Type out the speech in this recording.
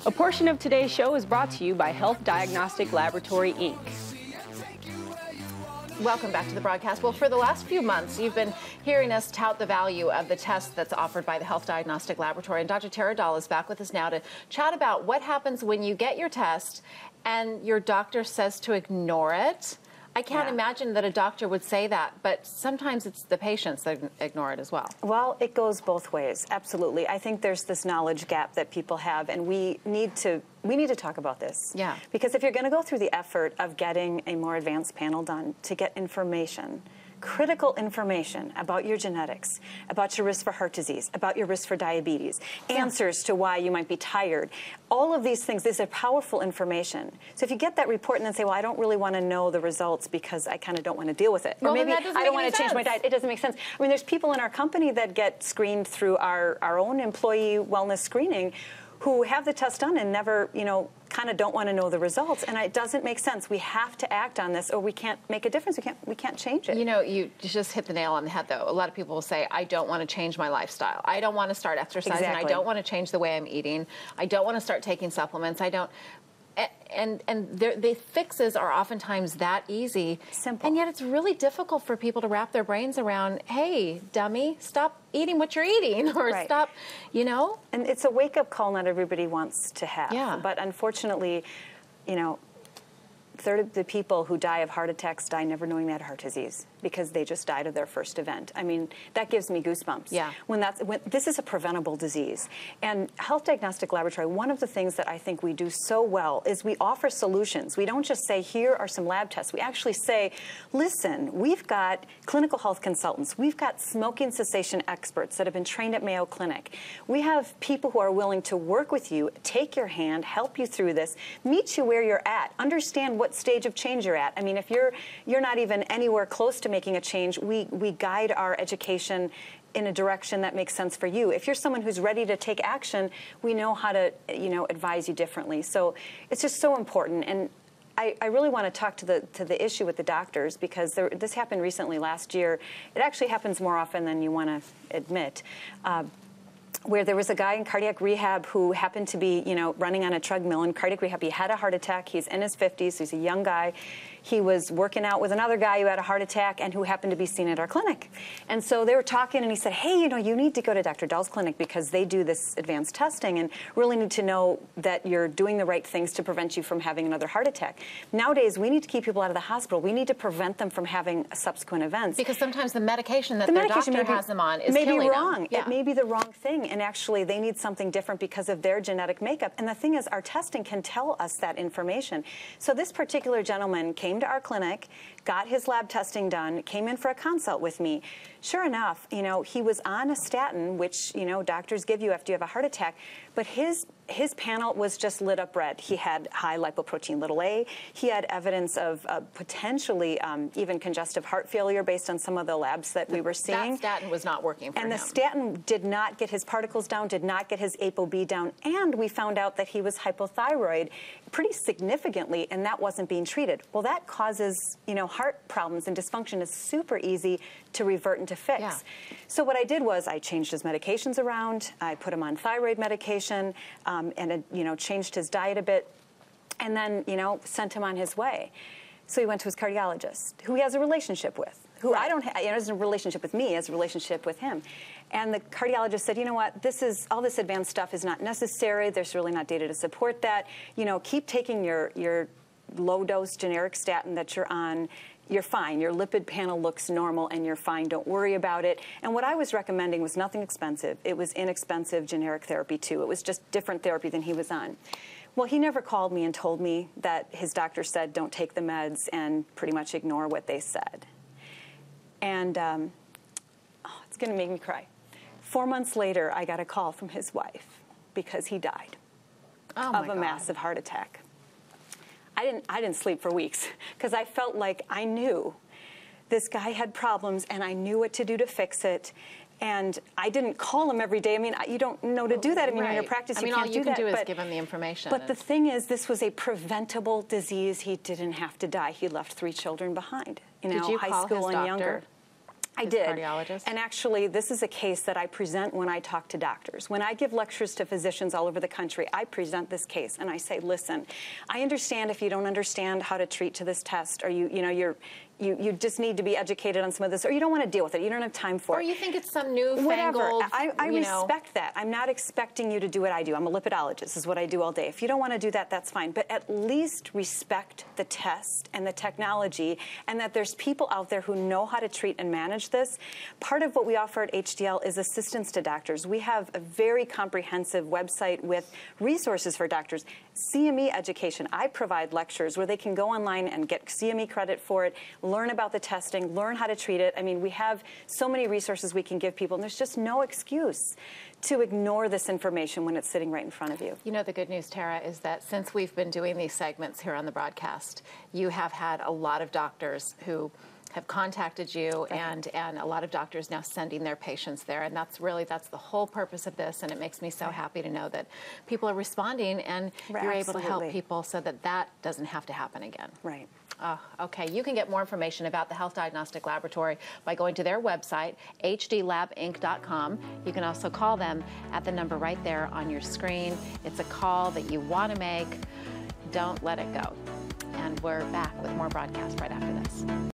A portion of today's show is brought to you by Health Diagnostic Laboratory, Inc. Welcome back to the broadcast. Well, for the last few months, you've been hearing us tout the value of the test that's offered by the Health Diagnostic Laboratory. And Dr. Tara Dahl is back with us now to chat about what happens when you get your test and your doctor says to ignore it. I can't imagine that a doctor would say that, but sometimes it's the patients that ignore it as well. Well, it goes both ways, absolutely. I think there's this knowledge gap that people have, and we need to talk about this. Yeah. Because if you're going to go through the effort of getting a more advanced panel done to get information, critical information about your genetics, about your risk for heart disease, about your risk for diabetes, answers to why you might be tired. All of these things, these are powerful information. So if you get that report and then say, well, I don't really want to know the results because I kind of don't want to deal with it. Well, or maybe I don't want to change my diet. It doesn't make sense. I mean, there's people in our company that get screened through our own employee wellness screening who have the test done and never, kind of don't want to know the results, and it doesn't make sense. We have to act on this, or we can't make a difference. We can't change it. You just hit the nail on the head, though. A lot of people will say, I don't want to change my lifestyle. I don't want to start exercising. Exactly. I don't want to change the way I'm eating. I don't want to start taking supplements. I don't. And the fixes are oftentimes that easy. Simple. And yet it's really difficult for people to wrap their brains around, hey, dummy, stop eating what you're eating, or stop, And it's a wake-up call not everybody wants to have. Yeah. But unfortunately, a third of the people who die of heart attacks die never knowing they had heart disease because they just died of their first event. I mean, that gives me goosebumps. Yeah. When this is a preventable disease. And Health Diagnostic Laboratory, one of the things that I think we do so well is we offer solutions. We don't just say, here are some lab tests. We actually say, listen, we've got clinical health consultants. We've got smoking cessation experts that have been trained at Mayo Clinic. We have people who are willing to work with you, take your hand, help you through this, meet you where you're at, understand what stage of change you're at. I mean, if you're not even anywhere close to making a change, we guide our education in a direction that makes sense for you. If you're someone who's ready to take action, we know how to, advise you differently. So it's just so important. And I really want to talk to the issue with the doctors, because this happened recently last year. It actually happens more often than you want to admit. Where there was a guy in cardiac rehab who happened to be, running on a treadmill in cardiac rehab. He had a heart attack. He's in his 50s. He's a young guy. He was working out with another guy who had a heart attack and who happened to be seen at our clinic. And so they were talking, and he said, hey, you need to go to Dr. Dahl's clinic because they do this advanced testing and really need to know that you're doing the right things to prevent you from having another heart attack. Nowadays, we need to keep people out of the hospital. We need to prevent them from having subsequent events. Because sometimes the medication that their doctor has them on is may killing be wrong. them. Yeah. It may be the wrong thing, and actually they need something different because of their genetic makeup. And the thing is, our testing can tell us that information. So this particular gentleman came to our clinic, got his lab testing done, came in for a consult with me. Sure enough, he was on a statin, which, doctors give you after you have a heart attack, but his panel was just lit up red. He had high lipoprotein little a. He had evidence of potentially even congestive heart failure based on some of the labs that we were seeing. That statin was not working for him. And the statin did not get his particles down, did not get his ApoB down, and we found out that he was hypothyroid pretty significantly, and that wasn't being treated. Well, that causes, heart problems, and dysfunction is super easy to revert and to fix. Yeah. So what I did was I changed his medications around. I put him on thyroid medication, and changed his diet a bit, and then sent him on his way. So he went to his cardiologist, who he has a relationship with, who I don't have. He has a relationship with me, he has a relationship with him. And the cardiologist said, you know what, all this advanced stuff is not necessary. There's really not data to support that. Keep taking your low-dose generic statin that you're on. You're fine. Your lipid panel looks normal, and you're fine. Don't worry about it. And what I was recommending was nothing expensive. It was inexpensive generic therapy, too. It was just different therapy than he was on. Well, he never called me and told me that his doctor said don't take the meds and pretty much ignore what they said. And it's going to make me cry. 4 months later, I got a call from his wife because he died of a massive heart attack. I didn't sleep for weeks because I felt like I knew this guy had problems and I knew what to do to fix it. And I didn't call him every day. I mean, you don't know to do that. I mean, in your practice, you can't do that. All you can do is give him the information. But the thing is, this was a preventable disease. He didn't have to die. He left 3 children behind, Did you high call school his and doctor? younger. I did. Cardiologist. And actually, this is a case that I present when I talk to doctors. When I give lectures to physicians all over the country, I present this case and I say, listen, I understand if you don't understand how to treat to this test, or you just need to be educated on some of this, or you don't want to deal with it. You don't have time for it. Or you think it's some newfangled, whatever. I respect that. I'm not expecting you to do what I do. I'm a lipidologist. Is what I do all day. If you don't want to do that, that's fine. But at least respect the test and the technology, and that there's people out there who know how to treat and manage this. Part of what we offer at HDL is assistance to doctors. We have a very comprehensive website with resources for doctors. CME education. I provide lectures where they can go online and get CME credit for it, learn about the testing, learn how to treat it. I mean, we have so many resources we can give people, and there's just no excuse to ignore this information when it's sitting right in front of you. You know, the good news, Tara, is that since we've been doing these segments here on the broadcast, you have had a lot of doctors who have contacted you, and a lot of doctors now sending their patients there, and that's the whole purpose of this, and it makes me so happy to know that people are responding, and you're able to help people so that that doesn't have to happen again. Right. Okay, you can get more information about the Health Diagnostic Laboratory by going to their website, hdlabinc.com. You can also call them at the number right there on your screen. It's a call that you want to make. Don't let it go. And we're back with more broadcast right after this.